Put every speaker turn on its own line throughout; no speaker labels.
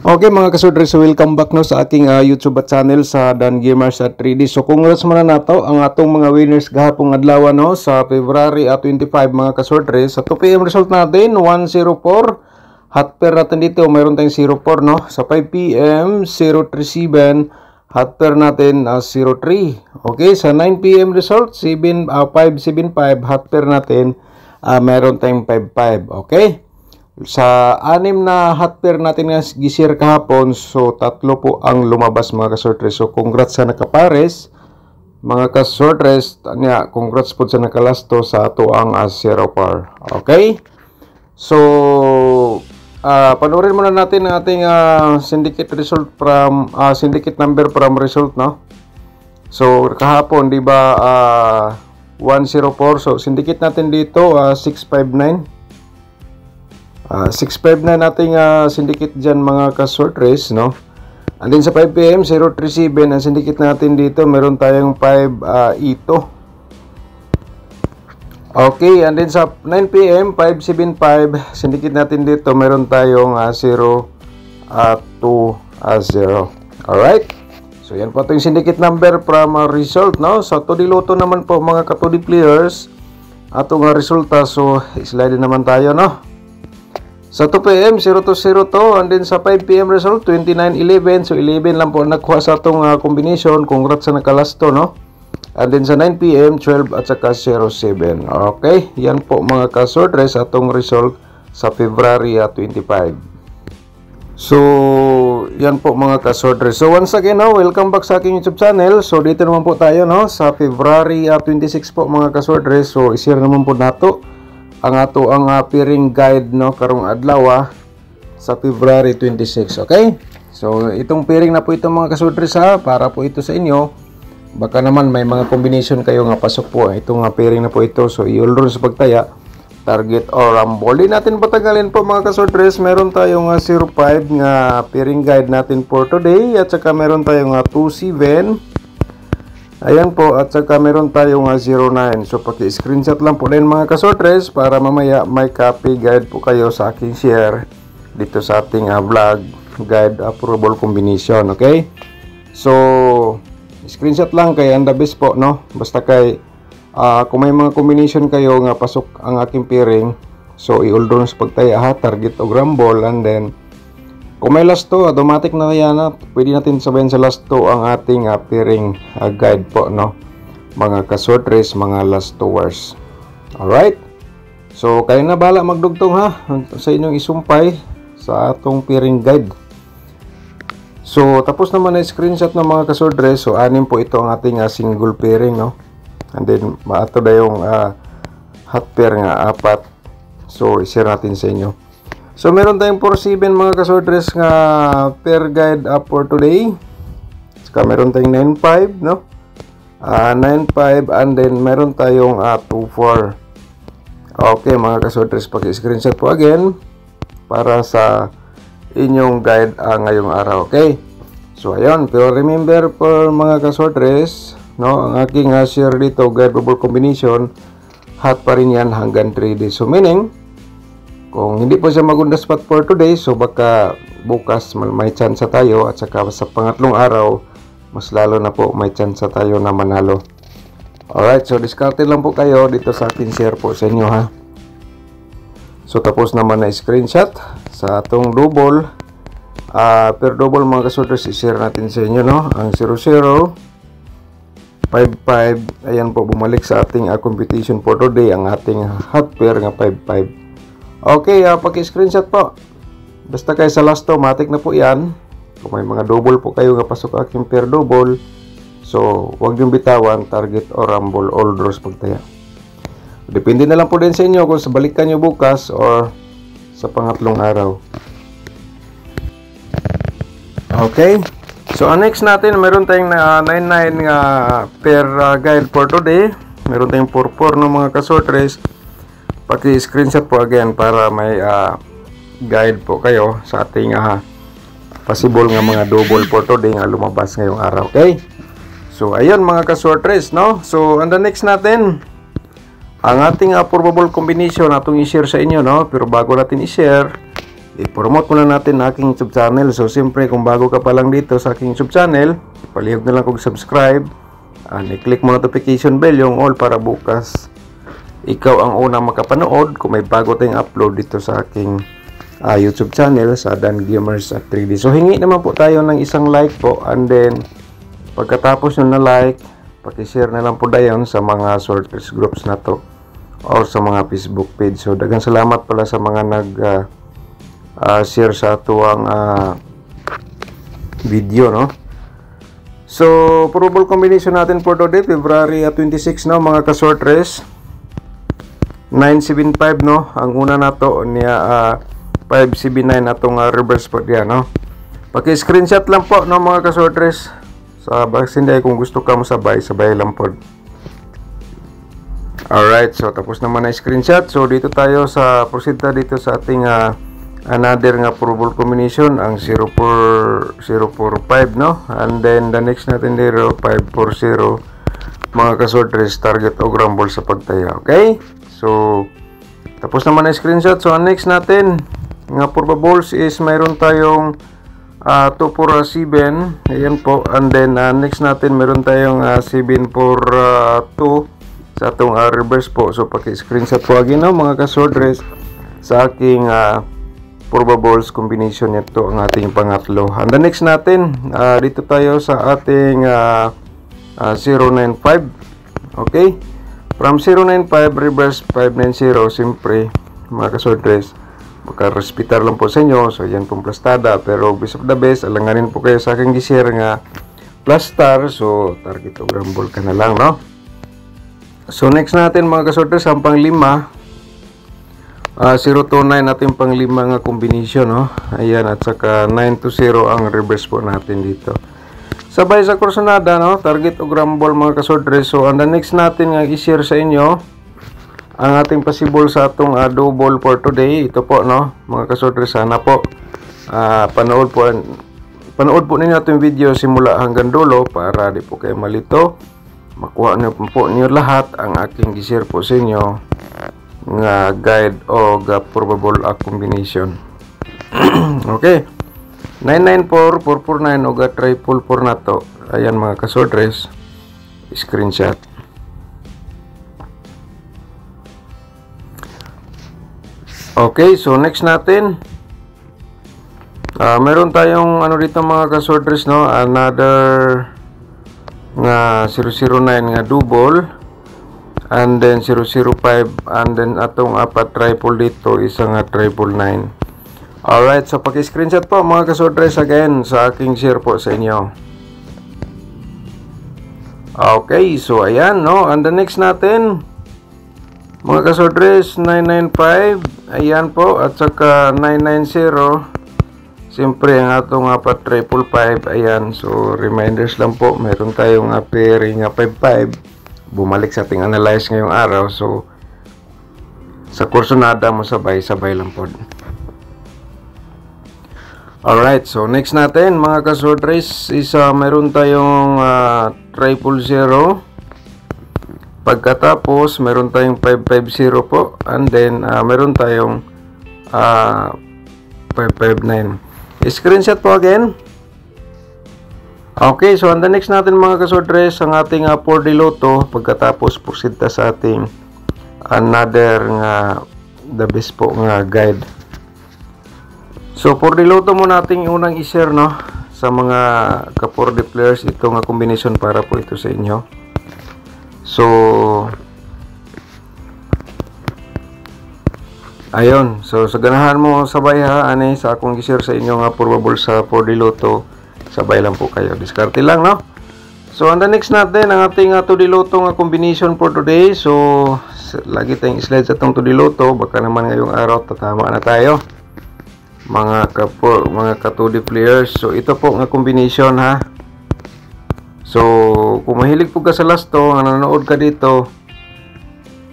Okay mga kasudre, so welcome back no sa aking YouTube channel sa Dan Gamers at 3D. So congrats muna nato ang atong mga winners gahapong adlaw no sa February 25 mga kasudre. Sa 2 PM result natin 104. Hot pair natin dito mayroon tayong 04 no. Sa 5 PM 037. Hot pair natin 03. Okay, sa 9 PM result 575. Hot pair natin mayroon tayong 55. Okay. Sa 6 na hot pair natin nga gisir kahapon, so 3 po ang lumabas mga kasortres. So congrats sa nakapares mga kasortres. Congrats po sa nakalasto sa ato ang 0 par. Okay? So panoorin muna natin ang ating syndicate result from syndicate number from result no. So kahapon di ba 104, so syndicate natin dito 659. 659 nating syndicate dyan mga ka-short no. And then sa 5 PM 037 ang syndicate natin dito meron tayong 5 ito. Okay, and then sa 9 PM 575 syndicate natin dito meron tayong 0 2 0. Alright, so yan po ito yung syndicate number from result no. Sa 2D Lotto naman po mga ka-2D players atong resulta, so slide naman tayo no. Sa 2 PM 0202 and then sa 5 PM result 2911, so 11 lang po nakuha sa atong combination. Congrats sa nakalasto no. And then sa 9 PM 12 at saka 07. Okay, yan po mga ka-sortres atong result sa February 25. So yan po mga ka-sortres. So once again no, welcome back sa aking YouTube channel. So dito naman po tayo no sa February 26 po mga ka-sortres. So i-share naman po nato ang ato ang pairing guide no karong adlaw sa February 26. Okay, so itong pairing na po ito mga kasudres para po ito sa inyo. Baka naman may mga combination kayo nga pasok po itong pairing na po ito. So i-all sa pagtaya, target or rumble. Di natin patagalin po mga kasudres. Meron tayong 05 nga pairing guide natin for today, at saka meron tayong 27. Ayan po, at saka meron tayong 09. So paki-screenshot lang po din mga kasortres para mamaya may copy guide po kayo sa aking share dito sa ating vlog guide approval combination. Okay, so screenshot lang kay ang the best po no. Basta kay kung may mga combination kayo nga pasok ang aking pairing, so i-all doon sa pagtaya target o rumble. And then kung may last 2, automatic na yan pwede natin sabihin sa last 2 ang ating pairing guide po no mga ka-sortres, mga last 2 hours. Alright, so kayo na bala magdugtong sa inyong isumpay sa atong pairing guide. So tapos naman na screenshot ng mga ka-sortres. So 6 po ito ang ating single pairing no. And then maato na yung hot pair nga 4. So i-share natin sa inyo. So meron tayong 47 mga kasortres nga pair guide for today. Saka meron tayong 95 no. 95 and then meron tayong 24. Okay mga kasortres, paki-screenshot po again para sa inyong guide ngayong araw. Okay. So ayun, pero remember for mga kasortres no, ang aking share dito guide bubble combination hot pa rin yan hanggang 3 days. So meaning kung hindi po siya maganda spot for today, so baka bukas may chance tayo, at saka sa pangatlong araw mas lalo na po may chance tayo na manalo. Alright, so discarded lang po kayo dito sa akin share po sa inyo So tapos naman na screenshot sa atong double per double mga kasortres, i-share natin sa inyo no ang 00 55. Ayan po, bumalik sa ating competition for today ang ating hot pair nga 55. Okay, paki-screenshot po. Basta kayo sa last 2, matik na po yan. Kung may mga double po kayo nga pasok aking pair double, so huwag yung bitawan, target or rumble, all draws pagtaya. Depende na lang po din sa inyo kung sa balikan nyo bukas or sa pangatlong araw. Okay, so next natin, meron tayong 99 nga pair guide for today. Meron tayong 44 no mga kasortres. Paki-screenshot po again para may guide po kayo sa ating possible nga mga double for today nga lumabas ngayong araw. Okay, so ayun mga ka-sortres no. So and the next natin ang ating probable combination atong i-share sa inyo no. Pero bago natin i-share, i-promote muna natin ang aking YouTube channel. So siyempre kung bago ka pa lang dito sa aking YouTube channel, palihog na lang kung subscribe and i-click mo notification bell yung all para bukas ikaw ang unang makapanood kung may bago tayong upload dito sa aking YouTube channel sa Dan Gamers at 3D. So hingi naman po tayo ng isang like po, and then pagkatapos nyo na like, paki-share na lang po dayon sa mga sorters groups na to or sa mga Facebook page. So daghang salamat pala sa mga nag share sa tuwang video, no. So probable combination natin for today, February 26, no, mga ka-sorters. 975, no, ang una na to niya 579 atong reverse po diyan, no. Paki-screenshot lang po, no, mga ka-sorters. Sa baksinday kung gusto ka mo sabay lang po. Alright, so tapos naman na screenshot. So dito tayo sa proceed dito sa ating another nga probable combination, ang 045, no, and then the next natin dito 540, mga ka-sorters, target o rumble sa pagtaya. Okay, so tapos naman na screenshot. So ang next natin nga probables is mayroon tayong 247, ayan po, and then next natin meron tayong 742 sa atong reverse po. So paki-screenshot po again, no, mga ka-sorters, sa aking probables combination nito ang ating pangatlo. And the next natin dito tayo sa ating 095. Okay, from 095 reverse 590. Siyempre mga ka-sorters, maka-respitar lang po sa inyo. So yan pong plastada, pero best of the best, alanganin po kayo sa aking gisir nga plastar. So target o rumble ka na lang, no. So next natin, mga ka-sorters, ang pang 5 029 natin pang 5 nga combination, no. Ayan, at saka 920 ang reverse po natin dito. Sabay sa kursonada, no, target o rumble, mga ka-sorters. So ang the next natin nga i-share sa inyo ang ating possible sa atong double for today. Ito po, no, mga ka-sorters, sana po panood po ninyo itong video simula hanggang dulo para di po kayo malito. Makuha nyo po niyo lahat ang aking i-share po sa inyo nga guide o probable combination. Okay, 994 449 o triple 4 na to. Ayan, mga ka-sorters, screenshot. Okay, so next natin meron tayong ano dito, mga ka-sorters, no, another nga 009 nga double, and then 005, and then atong apat triple dito, isang nga 999. Alright, so paki-screenshot po, mga ka-sorters, again sa aking share po sa inyo. Okay, so ayan, no, and the next natin, mga ka-sorters, 995, ayan po, at saka 990. Siyempre ang atong apat triple 5, ayan. So reminders lang po, meron tayong pairing 55 bumalik sa ating analyze ngayong araw. So sa kursonada mo sabay lang po. Alright, so next natin, mga ka-sorters, is meron tayong triple 0. Pagkatapos meron tayong 550 po, and then meron tayong 559. Screenshot po again. Okay, so on the next natin, mga ka-sorters, ang ating 4D Lotto. Pagkatapos proceed ta sa ating another nga the best po nga guide. So 4D Lotto mo nating unang i-share, no, sa mga ka 4D players, ito nga combination para po ito sa inyo. So ayun, so sa ganahan mo sabay ha, ani sa akong i-share sa inyo nga probable sa 4D Lotto, sabay lang po kayo, diskarte lang, no. So on the next natin, ang ating 2D Lotto nga combination for today. So lagi tayong slide sa itong 2D Lotto, baka naman ngayong araw tatama na tayo, mga ka 2D players. So ito po nga combination, ha. So kung mahilig po ka sa lasto, nga nanonood ka dito,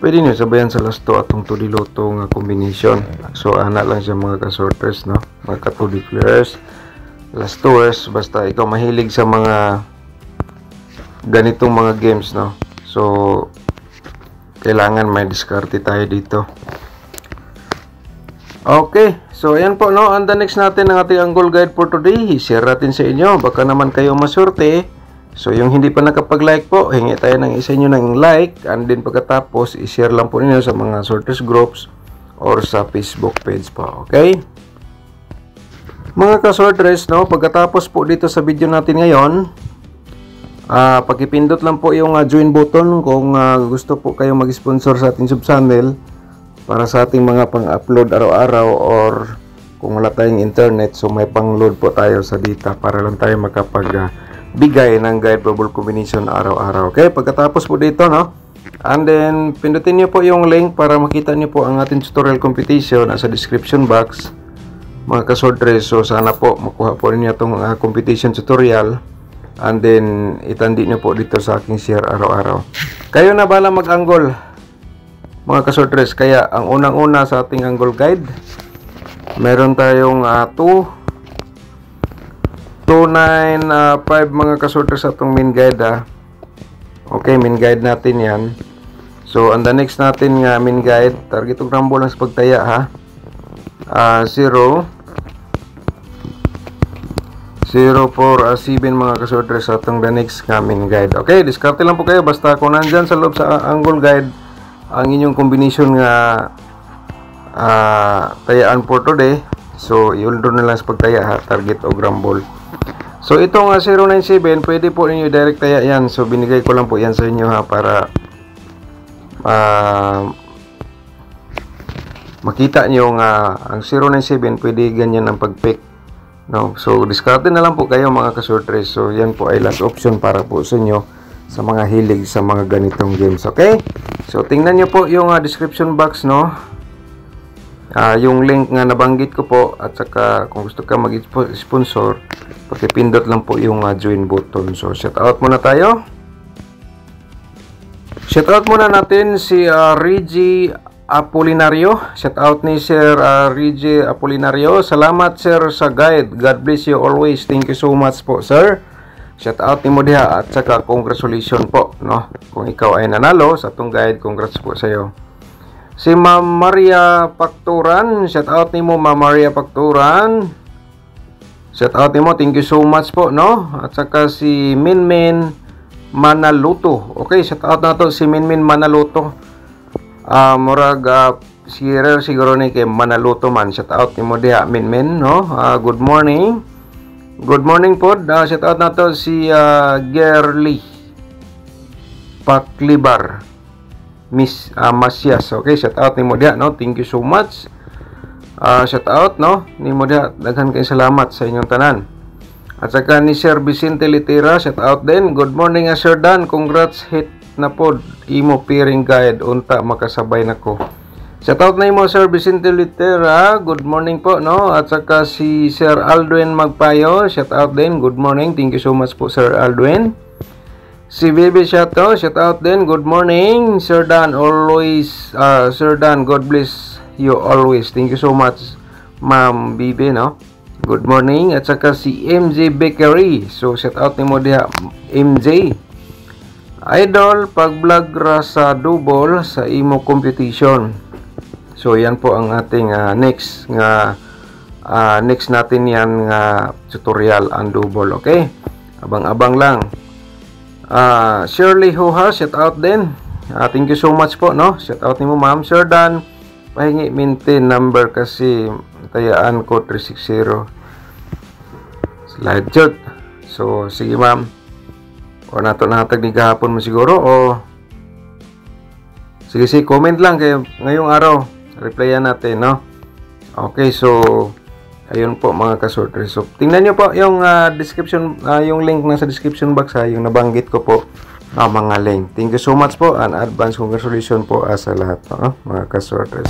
pwede nyo sabayan sa lasto atong 2D Lotto nga combination. So ana lang siya, mga ka-sorters, no, mga ka 2D players, lastowers, basta ikaw mahilig sa mga ganitong mga games, no. So kailangan may diskarte tayo dito. Okay, so ayan po no, and the next natin ng ating angle guide for today, i-share natin sa inyo, baka naman kayo masurte. So yung hindi pa nakapag-like po, hingi tayo ng isa inyo ng like, and then pagkatapos, i-share lang po ninyo sa mga sorters groups or sa Facebook page po, okay? Mga ka-sorters, no, pagkatapos po dito sa video natin ngayon, pakipindot lang po yung join button kung gusto po kayo mag-sponsor sa ating sub-channel para sa ating mga pang-upload araw-araw, or kung wala tayong internet, so may pang-load po tayo sa data para lang tayo makapagbigay ng guide bubble combination araw-araw. Okay, pagkatapos po dito, no, and then pindutin nyo po yung link para makita nyo po ang ating tutorial competition nasa description box, mga ka-sorters. So sana po makuha po ninyo itong competition tutorial, and then itandi nyo po dito sa aking share araw-araw. Kayo na bala mag-angle, mga ka-sorters. Kaya ang unang-una sa ating angle guide, meron tayong 295 mga ka-sorters sa itong main guide. Okay, main guide natin yan. So and the next natin nga main guide, target og rambo lang sa pagtaya 0 047 mga ka-sorters sa itong the next nga main guide. Okay, diskarte lang po kayo basta kung nandyan sa loob sa angle guide ang inyong combination nga tayaan for today, so i-uldro na lang sa pagtaya target o rumble. So itong 097, pwede po ninyo direct taya yan. So binigay ko lang po yan sa inyo para makita nyo nga ang 097 pwede ganyan ang pag-pick, no? So discard na lang po kayo mga ka-sorters. So yan po ay last option para po sa inyo sa mga hilig sa mga ganitong games. Okay, so tingnan nyo po yung description box, no, yung link nga nabanggit ko po, at saka kung gusto ka mag-sponsor, pakipindot lang po yung join button. So shout out muna tayo. Shout out muna natin si Reggie Apolinario. Shout out ni Sir Reggie Apolinario. Salamat sir sa guide. God bless you always. Thank you so much po sir. Shout out ni mo diha, at saka congratulations po, no, kung ikaw ay nanalo sa itong guide. Congrats po sa iyo. Si Ma'am Maria Pacturan, shout out ni mo Ma'am Maria Pacturan. Shout out ni mo, thank you so much po, no. At saka si Minmin Manaluto. Okay, shout out na to si Minmin Manaluto. Murag siguro ni kay Manaluto man. Shout out ni mo diha Minmin, no. Good morning. Good morning po. Shout out na to si Gerly Paklibar Miss Masias. Okay, shout out ni mo diha, no. Thank you so much. Shout out, no, ni mo diha. Daghan kay salamat sa inyong tanan. At saka ni Sir Vicente Litera, shout out din. Good morning Sir Dan. Congrats, hit na pod imo pairing guide, unta makasabay nako. Shout out na imo Sir Vicente Litera. Good morning po, no. At saka si Sir Aldwin Magpayo, shout out din. Good morning. Thank you so much po Sir Aldwin. Si Baby Shato, shout out din. Good morning Sir Dan. Always Sir Dan, God bless you always. Thank you so much Ma'am Bibi, no. Good morning. At saka si MJ Bakery. So shout out ni mo diha MJ. Idol, pag-vlog ra sa double sa imo competition. So yan po ang ating next natin yan nga tutorial ang double. Okay, abang-abang lang. Shirley Hoha, shout out din. Thank you so much po, no. Shout out ni mo Ma'am. Sir Dan, pahingi maintain number kasi tayaan ko 360 slide shot. So sige ma'am, o nato nahatag ni gahapon mo siguro, o sige comment lang kayo ngayong araw, replyan natin, no. Okay, so ayun po mga ka-sorters. So tingnan nyo po yung description, yung link na sa description box, yung nabanggit ko po mga link. Thank you so much po, and advance congratulations po sa lahat po, no, mga ka-sorters.